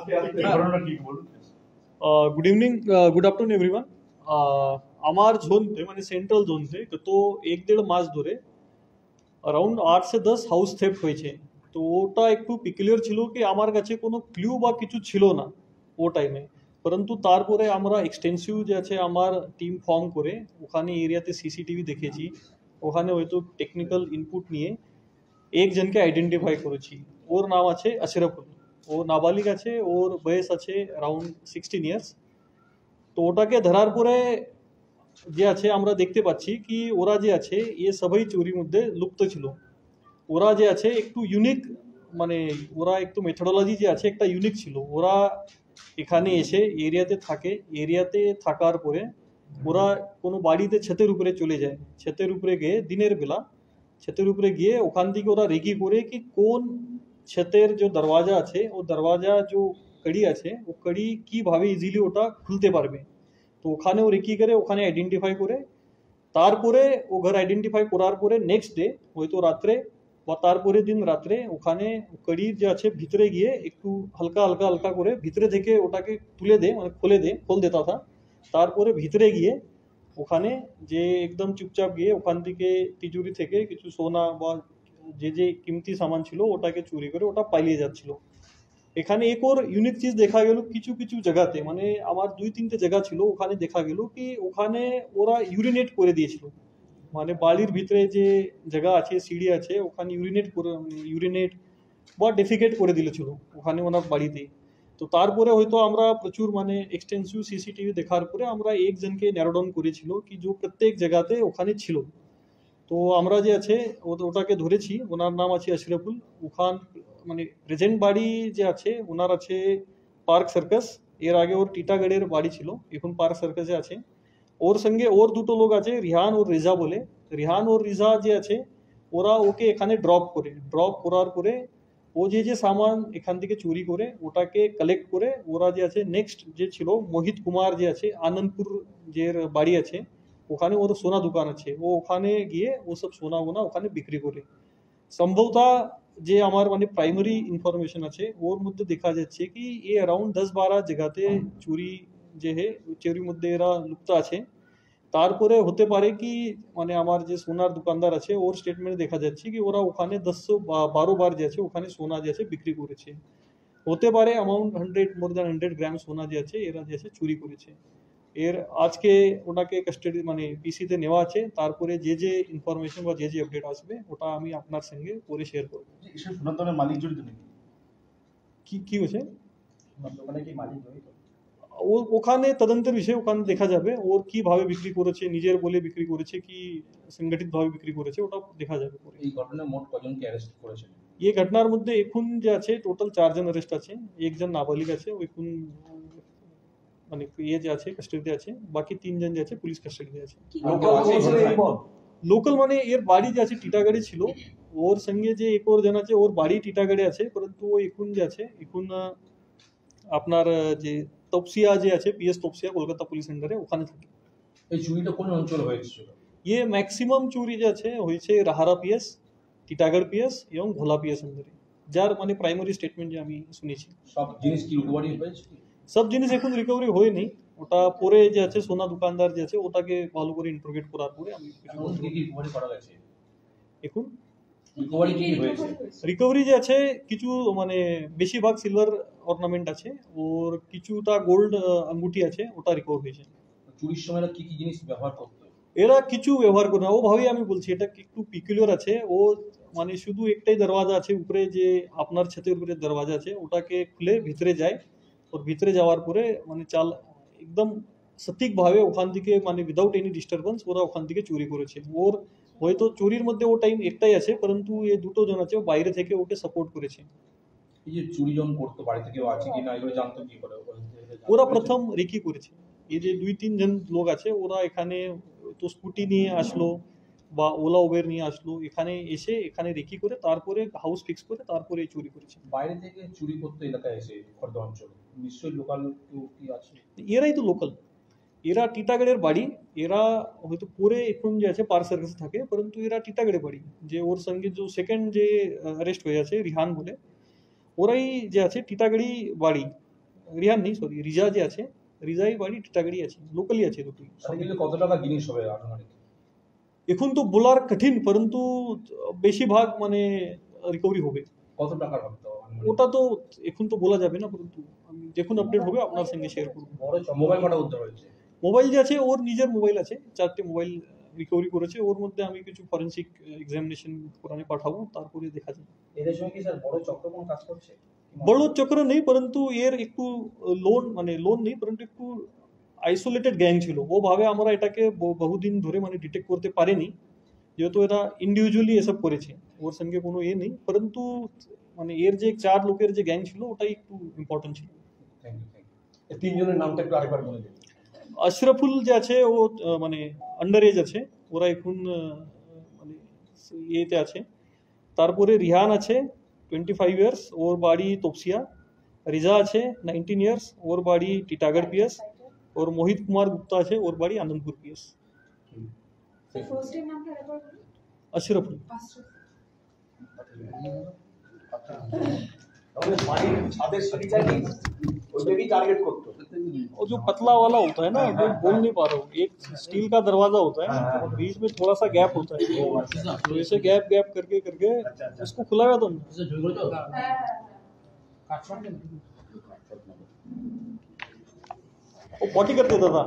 Good evening, good afternoon everyone. আমার জোনতে মানে central জোনতে তো 1-1.5 মাস ধরে अराउंड 8 से 10 হাউস থেফট হয়েছে। তো ওটা একটু পিকুলিয়ার ছিল কি আমার কাছে কোনো ক্লু বা কিছু ছিল না ও টাইমে। পরন্তু তারপরে আমরা এক্সটেন্সিভ যে আছে আমার টিম ফর্ম করে ওখানে এরিয়াতে সিসিটিভি দেখেছি, ওখানে হয়তো টেকনিক্যাল ইনপুট নিয়ে একজনকে আইডেন্টিফাই করেছি। ওর নাম আছে আশরাফুল, ও নাবালিক আছে, ওর বয়স আছে অ্যারাউন্ড 16 ইয়ার্স। তো ওটাকে ধরার পরে যে আছে আমরা দেখতে পাচ্ছি কি ওরা যে আছে এ সবাই চুরির মধ্যে লুপ্ত ছিল। ওরা যে আছে একটু ইউনিক, মানে ওরা একটু মেথোডোলজি যে আছে একটা ইউনিক ছিল। ওরা এখানে এসে এরিয়াতে থাকে, এরিয়াতে থাকার পরে ওরা কোনো বাড়িতে ছাদের উপরে চলে যায়, ছাদের উপরে গিয়ে দিনের বেলা ছাদের উপরে গিয়ে ওখান থেকে ওরা রেকি করে কি কোন ছাদের যে দরওয়াজা আছে ও দরওয়াজা যে কড়ি আছে ও কড়ি কিভাবে ইজিলি ওটা খুলতে পারবে। তো ওখানে ও রেকি করে ওখানে আইডেন্টিফাই করে তারপরে ও ঘর আইডেন্টিফাই করার পরে নেক্সট ডে হয়তো রাত্রে বা তারপরে দিন রাত্রে ওখানে কড়ির যে আছে ভিতরে গিয়ে একটু হালকা হালকা হালকা করে ভিতরে থেকে ওটাকে তুলে দে, মানে খোল দেতা था। তারপরে ভিতরে গিয়ে ওখানে যে একদম চুপচাপ গিয়ে ওখান থেকে তিজুরি থেকে কিছু সোনা বা যে যে কিমতি সামান ছিল ওটাকে চুরি করে ওটা পালিয়ে যাচ্ছিল। এখানে এক ওর ইউনিক চিজ দেখা গেল কিছু কিছু জায়গাতে, মানে আমার 2-3টে জায়গা ছিল ওখানে দেখা গেল কি ওখানে ওরা ইউরিনেট করে দিয়েছিল। মানে বাড়ির ভিতরে যে জায়গা আছে সিঁড়ি আছে ওখানে ইউরিনেট করে, ইউরিনেট বা ডেফিকেট করে দিয়েছিল ওখানে ওনার বাড়িতে। তো তারপরে হয়তো আমরা প্রচুর মানে এক্সটেন্সিভ সিসিটিভি দেখার পরে আমরা একজনকে ন্যারো ডাউন করেছিল কি যে প্রত্যেক জায়গাতে ওখানে ছিল। তো আমরা যে আছে ওটাকে ধরেছি, ওনার নাম আছে আশরাফুল। ওখান মানে প্রেজেন্ট বাড়ি যে আছে ওনার আছে পার্ক সার্কাস, এর আগে ওর টিটাগড়ের বাড়ি ছিল, এখন পার্ক সার্কাসে আছে। ওর সঙ্গে ওর দুটো লোক আছে রিহান ওর রিজা বলে। রিহান ওর রিজা যে আছে ওরা ওকে এখানে ড্রপ করার পরে ও যে যে সামান এখান থেকে চুরি করে ওটাকে কালেক্ট করে ওরা যে আছে নেক্সট যে ছিল মোহিত কুমার যে আছে আনন্দপুর যে বাড়ি আছে ওখানে ওর সোনা দোকান আছে, ও ওখানে গিয়ে ও সব সোনা ওনা ওখানে বিক্রি করে। সম্ভবত যে আমার মানে প্রাইমারি ইনফরমেশন আছে ওর মধ্যে দেখা যাচ্ছে কি এ অ্যারাউন্ড 10-12 জায়গাতে চুরি যে হে চুরির মধ্যে এরা লুপ্ত আছে। তারপরে হতে পারে কি মানে আমার যে সোনার দোকানদার আছে ওর স্টেটমেন্টে দেখা যাচ্ছে কি ওরা ওখানে 10-12 বার যে আছে ওখানে সোনা যে আছে বিক্রি করেছে। হতে পারে অ্যামাউন্ট 100 মোর দ্যান 100 গ্রাম সোনা যে আছে এরা যে আছে চুরি করেছে। এর আজকে ওনাকে কাস্টাডি মানে পিসিতে নেওয়া আছে, তারপরে যে যে ইনফরমেশন বা যে যে আপডেট আসবে ওটা আমি আপনার সঙ্গে পরে শেয়ার করব। এসব সোনার দোকানের মালিক জড়িত নাকি? কি হয়েছে সোনার দোকানে কি মালিক জড়িত? ও ওখানে তদন্তের বিষয় ওখানে দেখা যাবে ওর কিভাবে বিক্রি করেছে, নিজের বলে বিক্রি করেছে কি সংগঠিত ভাবে বিক্রি করেছে ওটা দেখা যাবে পরে। এই ঘটনায় মোট কজনকে অ্যারেস্ট করেছেন? এই ঘটনার মধ্যে এখন যে আছে টোটাল 4 জন অ্যারেস্ট আছে, একজন নাবালিক আছে এখন মানে ইয়ে যে আছে কাস্টাডিতে আছে, বাকি 3 জন যে আছে পুলিশ কাস্টাডিতে আছে। লোকাল মানে এর বাড়ি যে আছে টিটাগড়ে ছিল, ওর সঙ্গে যে এক ওর জন আছে ওর বাড়ি টিটাগড়ে আছে, পরন্তু ও এখন যে আছে এখন আপনার যে তপসিয়া যে আছে পিএস তপসিয়া কলকাতা পুলিশ আন্ডারে ওখানে থাকে। এই চুরিটা কোন অঞ্চলে হয়েছিল? ये मैक्सिमम চুরি যে আছে হয়েছে রাহারা পিএস, টিটাগড় পিএস এবং ভোলা পিএস আন্ডারে, যার মানে প্রাইমারি স্টেটমেন্ট যে আমি শুনেছি। সব জিনিস কি রিকভারি হয়েছে? সব জিনিস এখন রিকভারি হয়নি, ওটা পরে যে আছে সোনা দোকানদার যে আছে ওটাকে ভালো করে ইন্টারোগেট করার পরে আমি এখন কি কি রিকভারি করা গেছে? এখন রিকভারি কি হয়েছে? রিকভারি যে আছে কিছু মানে বেশিরভাগ সিলভার অর্নামেন্ট আছে, ওর কিছুটা গোল্ড আঙ্গুঠি আছে ওটা রিকভার হয়েছে। চুরির সময় কি কি জিনিস ব্যবহার করতো? এরা কিছু ব্যবহার করে না, ও ভাবেই আমি বলছি এটা একটু পিকুলিয়ার আছে। ও মানে শুধু একটাই দরওয়াজা আছে উপরে যে আপনার ছাদের উপরে দরওয়াজা আছে ওটাকে খুলে ভিতরে যায়, ওর ভিতরে যাওয়ার পরে মানে চাল একদম সঠিকভাবে ওখান থেকে মানে উইদাউট এনি ডিস্টারবেন্স ওরা ওখান থেকে চুরি করেছে। ওর হয়তো চুরির মধ্যে ও টাইম একটাই আছে, পরন্তু এই দুটো জন আছে ও বাইরে থেকে ওকে সাপোর্ট করেছে। এই যে চুরি জন করতো বাড়িতে কেউ আছে কিনা এগুলো জানতো কি করে? ওরা প্রথম রেকি করেছে, এই যে 2-3 জন লোক আছে ওরা এখানে তো স্কুটি নিয়ে আসলো বা ওলা উবের নিয়ে আসলো, এখানে এসে এখানে রেকি করে তারপরে হাউস ফিক্স করে তারপরে চুরি করেছে। বাইরে থেকে চুরি করতে এলাকায় এসে খর্দা অঞ্চলে নিশ্চয়ই লোকাল কেউ কি আছে? এরাই তো লোকাল, এরা টিটাগড়ের বাড়ি, এরা হয়তো পরে এখন যে আছে পার্ক সার্কাসে থাকে, পরন্তু এরা টিটাগড়ে বাড়ি। যে ওর সঙ্গে যে সেকেন্ড যে অ্যারেস্ট হয়ে আছে রিহান বলে, ওরাই যে আছে টিটাগড়ি বাড়ি। রিহান নেই, সরি, রিজা যে আছে, রিজাই বাড়ি টিটাগড়ি আছে, লোকালি আছে দুটোই। স্যার এগুলো কত টাকা জিনিস হবে আনুমানিক? এখন তো বলার কঠিন, পরন্তু বেশিরভাগ মানে রিকভারি হবে। কত টাকার হবে তো আনুমানিক? ওটা তো এখন তো বলা যাবে না, পরন্তু আমি যখন আপডেট হবে আপনার সঙ্গে শেয়ার করবো। মোবাইল কটা উদ্ধার হয়েছে? মোবাইল যে আছে ওর নিজের মোবাইল আছে, 4টে মোবাইল রিকভারি করেছে। ওর মধ্যে আমি কিছু ফরেন্সিক এক্সামিনেশন করানে পাঠাবো, তারপরে দেখা যাবে। এদের সঙ্গে কি স্যার বড় চক্র কোনো কাজ করছে? বড় চক্র নেই, পরন্তু এর একটু লোন মানে লোন নেই, পরন্তু একটু আইসোলেটেড গ্যাং ছিল। ও ভাবে আমরা এটাকে বহুদিন ধরে মানে ডিটেক্ট করতে পারিনি, যেহেতু এরা ইন্ডিভিজুয়ালি এসব করেছে, ওর সঙ্গে কোনো এ নেই। পরন্তু মানে এর যে 4 লোকের যে গ্যাং ছিল ওটাই একটু ইম্পর্টেন্ট ছিল। Thank you. এই তিনজনের নামটা একটু আরেকবার বলে দিন। আশরাফুল যে আছে ও মানে আন্ডার এজ আছে, ওরা এখন মানে ইয়েতে আছে। তারপরে রিহান আছে 25 ইয়ার্স, ওর বাড়ি তপসিয়া। রিজা আছে 19 ইয়ার্স, ওর বাড়ি টিটাগড় পিএস। और मोहित कुमार गुप्ता আছে, ওর বাড়ি আনন্দপুর পিএস। ফার্স্ট এর নামটা আরেকবার বলুন। আশরাফুল। তাহলে বাড়ির ছাদের সিঁড়িটা নেই, ওইটাকে টার্গেট করতো। वो जो पतला वाला होता है ना, जो बोल नहीं पा रहा हूँ, एक स्टील का दरवाजा होता है, और बीच में थोड़ा सा गैप होता है, तो ऐसे गैप गैप करके करके उसको खुलाया तो वो पॉटी कर देता था।